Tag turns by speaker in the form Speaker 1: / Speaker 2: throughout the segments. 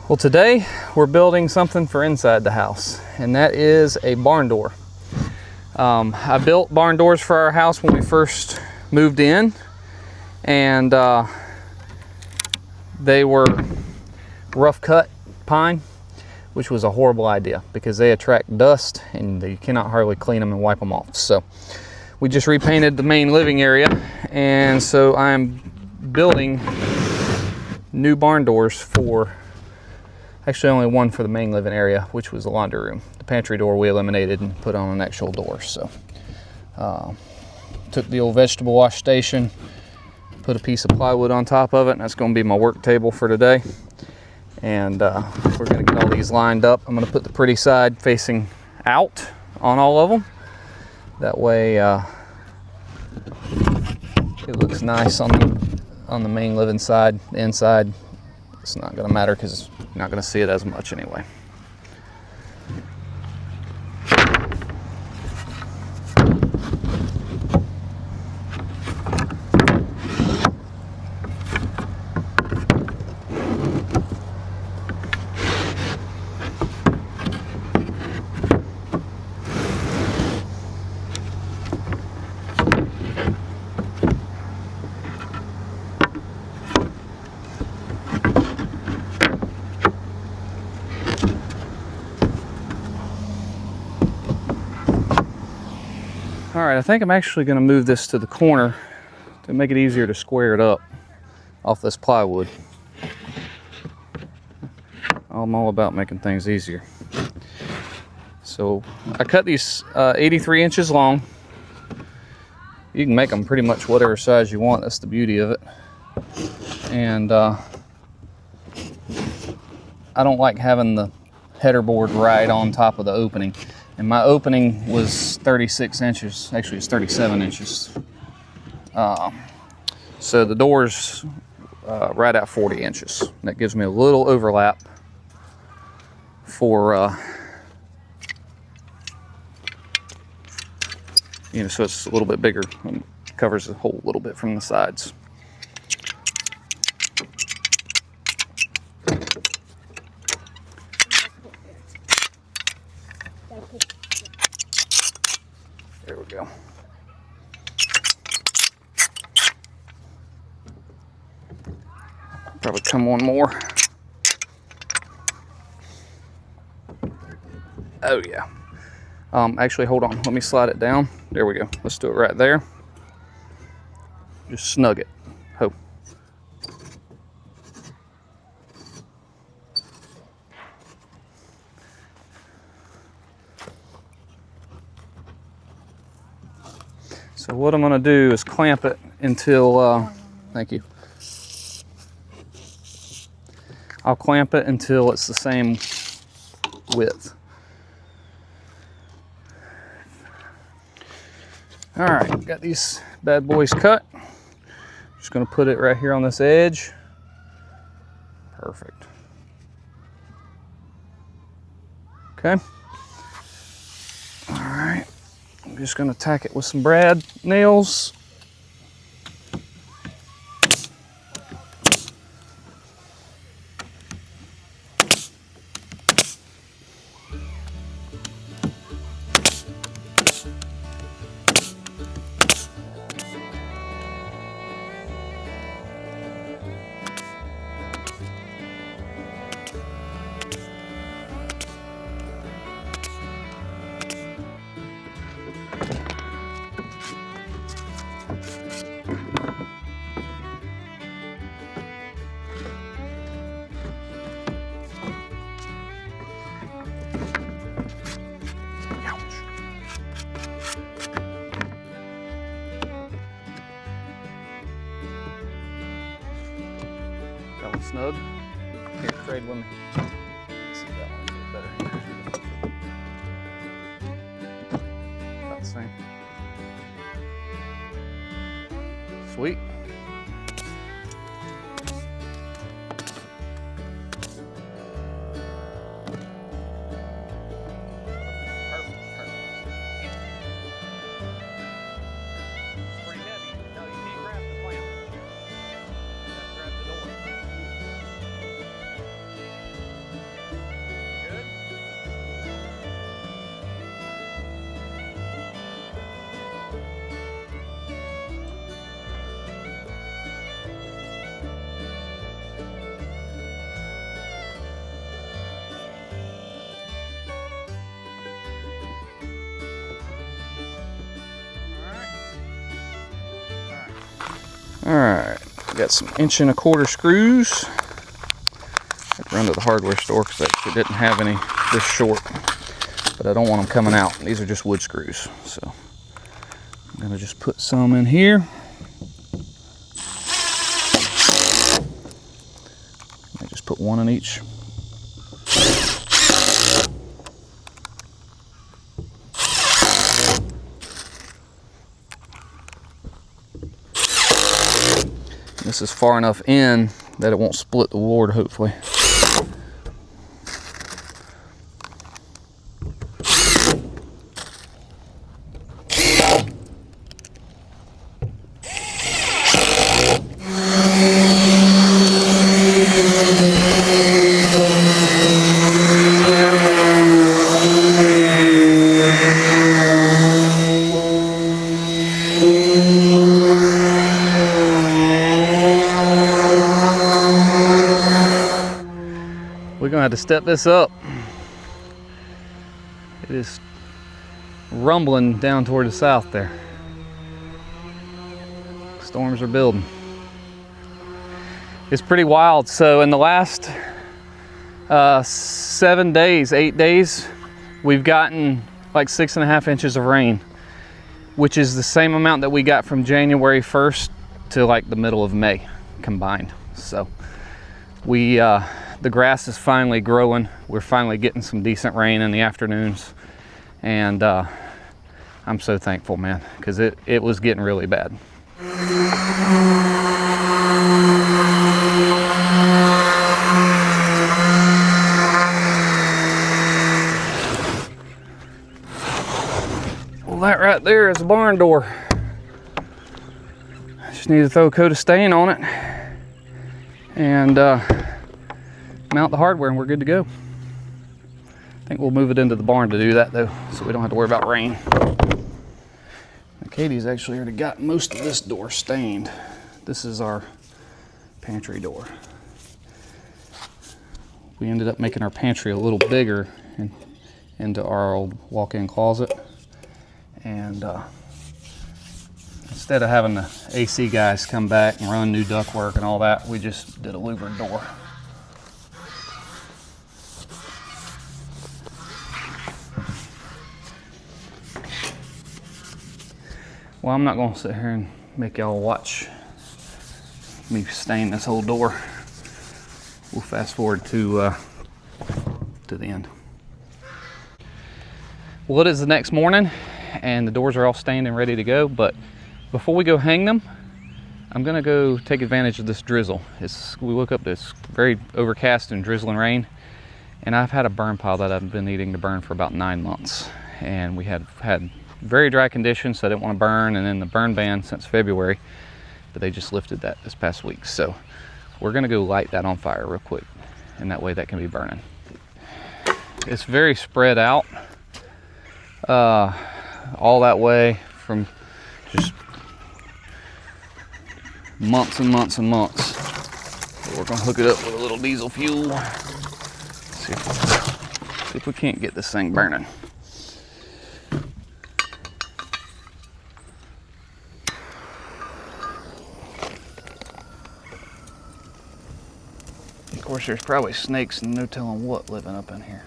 Speaker 1: Well, today we're building something for inside the house, and that is a barn door. I built barn doors for our house when we first moved in, and they were rough cut pine, which was a horrible idea because they attract dust and you cannot hardly clean them and wipe them off. So we just repainted the main living area, and so I'm building new barn doors for, actually only one for the main living area, which was the laundry room. The pantry door we eliminated and put on an actual door. So took the old vegetable wash station, put a piece of plywood on top of it, and that's going to be my work table for today. And we're going to get all these lined up. I'm going to put the pretty side facing out on all of them. That way it looks nice on the main living side. The inside, it's not going to matter because you're not going to see it as much anyway. All right, I think I'm actually going to move this to the corner to make it easier to square it up off this plywood. I'm all about making things easier. So I cut these 83 inches long. You can make them pretty much whatever size you want. That's the beauty of it. And I don't like having the header board right on top of the opening. And my opening was 36 inches. Actually, it's 37 inches. So the door's right at 40 inches. That gives me a little overlap for, so it's a little bit bigger and covers the hole a little bit from the sides. There we go. Probably come one more. Oh yeah. Actually, hold on. Let me slide it down. There we go. Let's do it right there. Just snug it. Ho. So what I'm going to do is clamp it until, thank you. I'll clamp it until it's the same width. All right, got these bad boys cut. Just going to put it right here on this edge. Perfect. Okay. All right. I'm just going to tack it with some brad nails. That one snug. Here, trade with me. Let's see if that one feels better. About the same. Sweet. All right, got some 1¼ inch screws. I run to the hardware store because I actually didn't have any this short, but I don't want them coming out. These are just wood screws, so I'm gonna just put some in here. I just put one in each. This is far enough in that it won't split the board, hopefully. We're gonna have to step this up. It is rumbling down toward the south there. Storms are building. It's pretty wild. So in the last 7 days, 8 days, we've gotten like 6.5 inches of rain, which is the same amount that we got from January 1st to like the middle of May combined. So the grass is finally growing. We're finally getting some decent rain in the afternoons. And I'm so thankful, man, because it was getting really bad. Well, that right there is a barn door. I just need to throw a coat of stain on it and mount the hardware and we're good to go. I think we'll move it into the barn to do that though, so we don't have to worry about rain. Now, Katie's actually already got most of this door stained. This is our pantry door. We ended up making our pantry a little bigger into our old walk-in closet. And instead of having the AC guys come back and run new ductwork and all that, we just did a louvered door. Well, I'm not going to sit here and make y'all watch me stain this whole door. We'll fast forward to the end. Well, it is the next morning and the doors are all stained and ready to go, but before we go hang them, I'm gonna go take advantage of this drizzle. We woke up this very overcast and drizzling rain, and I've had a burn pile that I've been needing to burn for about 9 months, and we had very dry conditions, so I didn't want to burn, and then the burn ban since February, but they just lifted that this past week. So we're gonna go light that on fire real quick, and that way that can be burning. It's very spread out all that way from just months and months and months. But we're gonna hook it up with a little diesel fuel. See if we can't get this thing burning. Of course, there's probably snakes and no telling what living up in here.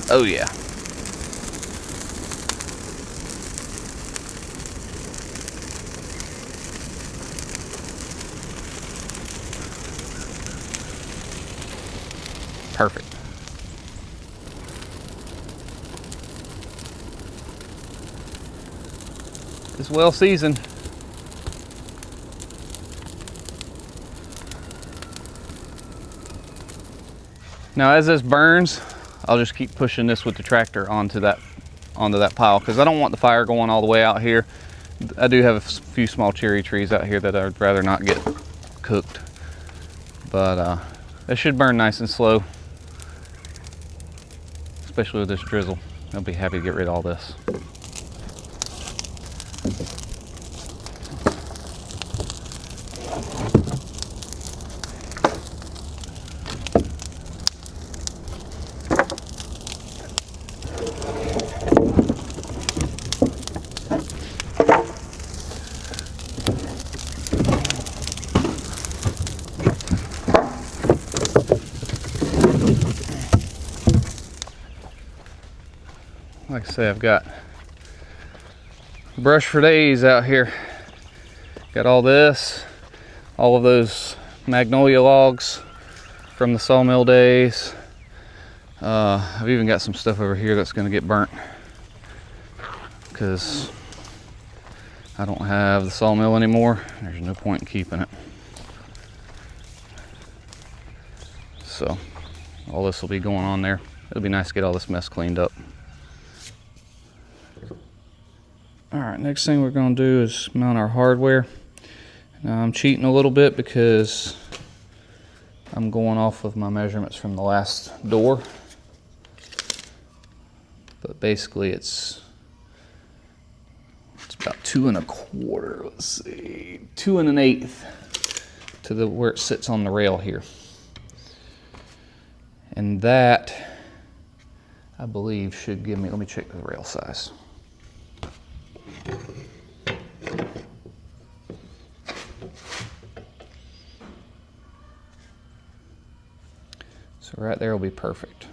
Speaker 1: Oh yeah. Perfect. It's well seasoned. Now as this burns, I'll just keep pushing this with the tractor onto that pile, because I don't want the fire going all the way out here. I do have a few small cherry trees out here that I'd rather not get cooked, but it should burn nice and slow, especially with this drizzle. I'll be happy to get rid of all this. Like I say, I've got brush for days out here. Got all this, all of those magnolia logs from the sawmill days. I've even got some stuff over here that's going to get burnt because I don't have the sawmill anymore. There's no point in keeping it. So all this will be going on there. It'll be nice to get all this mess cleaned up. Alright, next thing we're going to do is mount our hardware. Now I'm cheating a little bit because I'm going off of my measurements from the last door. But basically it's about 2 1/4, let's see, 2 1/8 to where it sits on the rail here. And that, I believe, should give me, let me check the rail size. So right there will be perfect.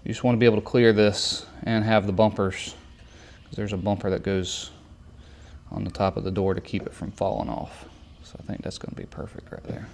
Speaker 1: You just want to be able to clear this and have the bumpers, because there's a bumper that goes on the top of the door to keep it from falling off. So I think that's going to be perfect right there.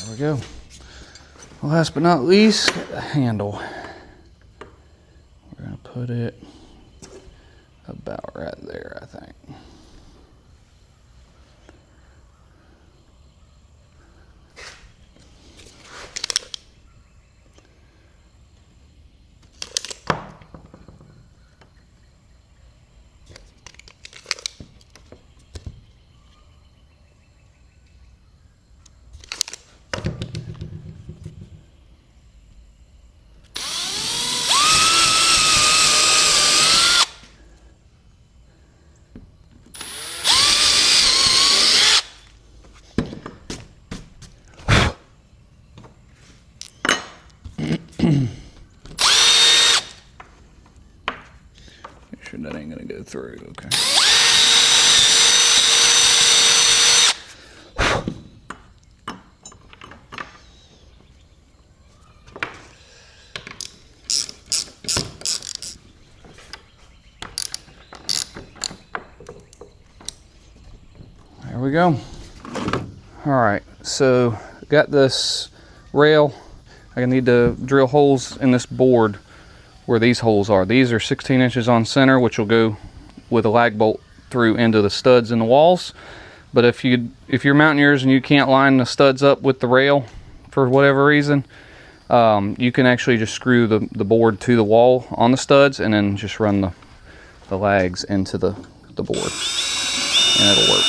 Speaker 1: There we go. Last but not least, get the handle. We're going to put it about right there, I think. Make sure that ain't gonna go through, okay. There we go. All right, so got this rail. I need to drill holes in this board where these holes are. These are 16 inches on center, which will go with a lag bolt through into the studs in the walls. But if you're mounting yours and you can't line the studs up with the rail for whatever reason, you can actually just screw the board to the wall on the studs and then just run the lags into the board, and it'll work.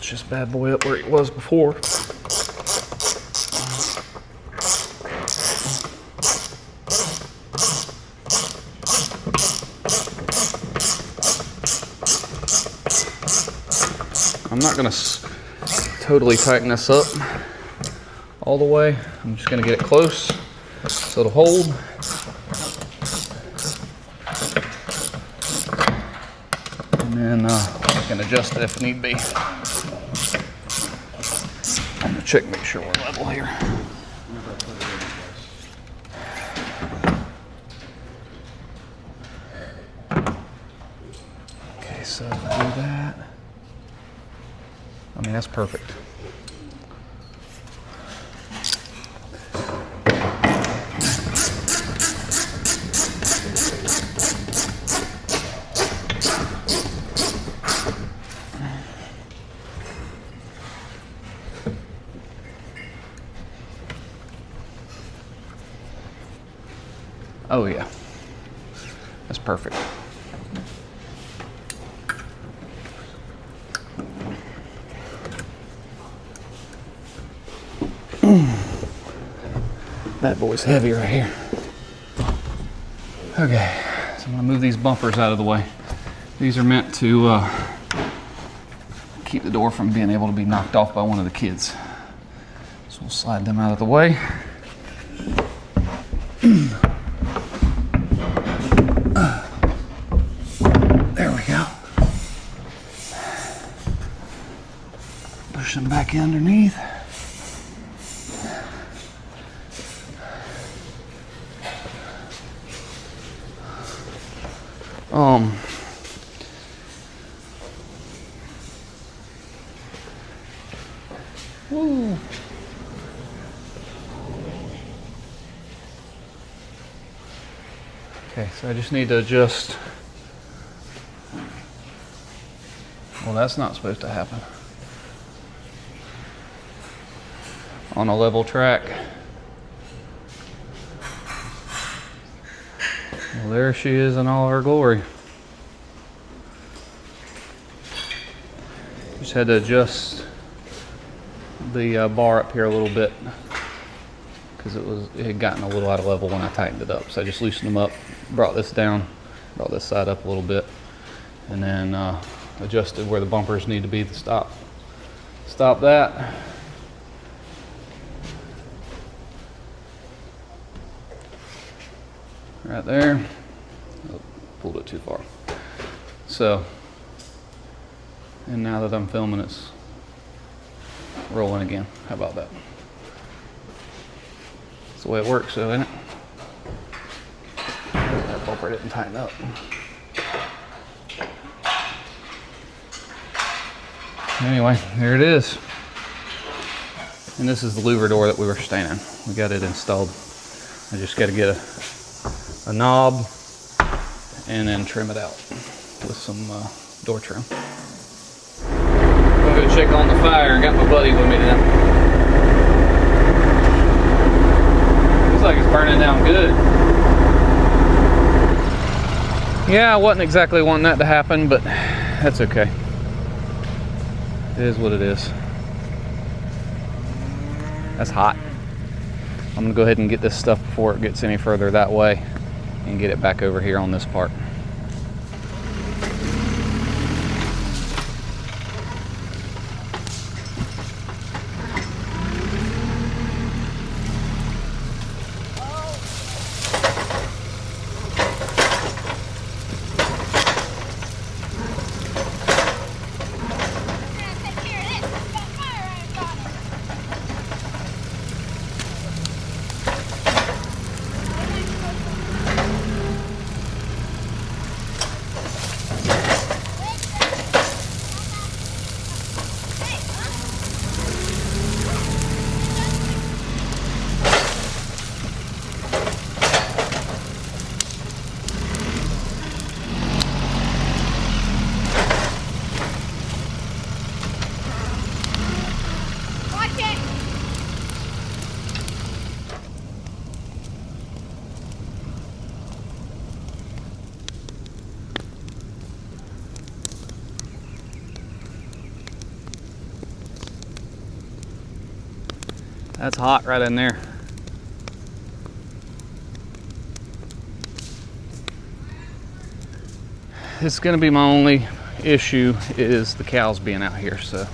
Speaker 1: Notch this bad boy up where it was before. I'm not going to totally tighten this up all the way. I'm just going to get it close so it'll hold. And then I can adjust it if need be. I'm going to check, make sure we're level here. Okay, so if I do that, I mean, that's perfect. Oh yeah, that's perfect. That boy's heavy right here. Okay, so I'm gonna move these bumpers out of the way. These are meant to keep the door from being able to be knocked off by one of the kids. So we'll slide them out of the way. There we go. Push them back underneath. Woo. Okay, so I just need to adjust. Well, that's not supposed to happen. On a level track. Well, there she is in all her glory. Just had to adjust the bar up here a little bit because it had gotten a little out of level when I tightened it up. So I just loosened them up, brought this down, brought this side up a little bit, and then adjusted where the bumpers need to be to stop that. Right there. Oh, pulled it too far. So, and now that I'm filming, it's rolling again. How about that? That's the way it works, though, isn't it? That bumper didn't tighten up. Anyway, there it is. And this is the louver door that we were staying in. We got it installed. I just got to get a knob and then trim it out with some door trim. I'm going to check on the fire. I got my buddy with me now. Looks like it's burning down good. Yeah, I wasn't exactly wanting that to happen, but that's okay. It is what it is. That's hot. I'm gonna go ahead and get this stuff before it gets any further that way and get it back over here on this part. That's hot right in there. It's gonna be my only issue is the cows being out here, so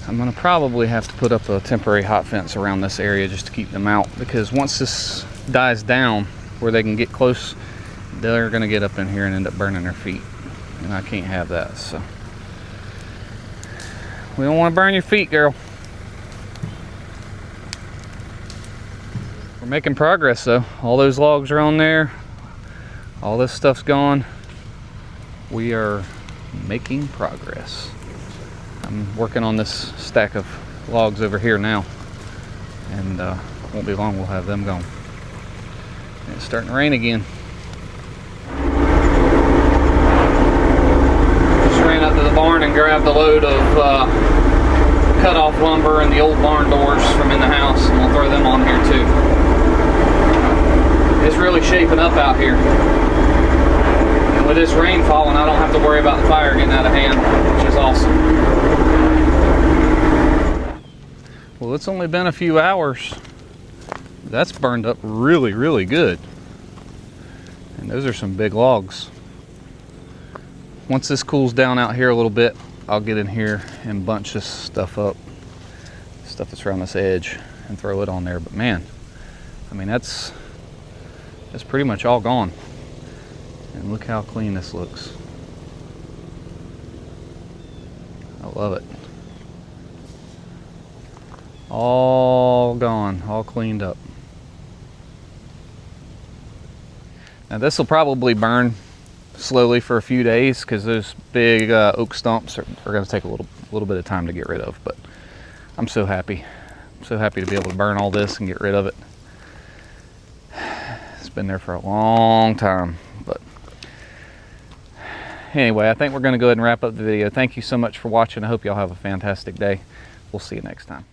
Speaker 1: I'm gonna probably have to put up a temporary hot fence around this area just to keep them out, because once this dies down where they can get close, they're gonna get up in here and end up burning their feet, and I can't have that. So we don't want to burn your feet, girl. We're making progress though. All those logs are on there, all this stuff's gone. We are making progress. I'm working on this stack of logs over here now, and won't be long we'll have them gone. And it's starting to rain again. Just ran up to the barn and grabbed a load of cut-off lumber and the old barn doors from in the house, and we'll throw them on here too. It's really shaping up out here. And with this rain falling, I don't have to worry about the fire getting out of hand, which is awesome. Well, it's only been a few hours. That's burned up really, really good. And those are some big logs. Once this cools down out here a little bit, I'll get in here and bunch this stuff up, stuff that's around this edge, and throw it on there. But man, I mean, that's pretty much all gone. And look how clean this looks. I love it. All gone, all cleaned up. Now this will probably burn slowly for a few days because those big oak stumps are going to take a little bit of time to get rid of. But I'm so happy. I'm so happy to be able to burn all this and get rid of it. It's been there for a long time. But anyway, I think we're going to go ahead and wrap up the video. Thank you so much for watching. I hope y'all have a fantastic day. We'll see you next time.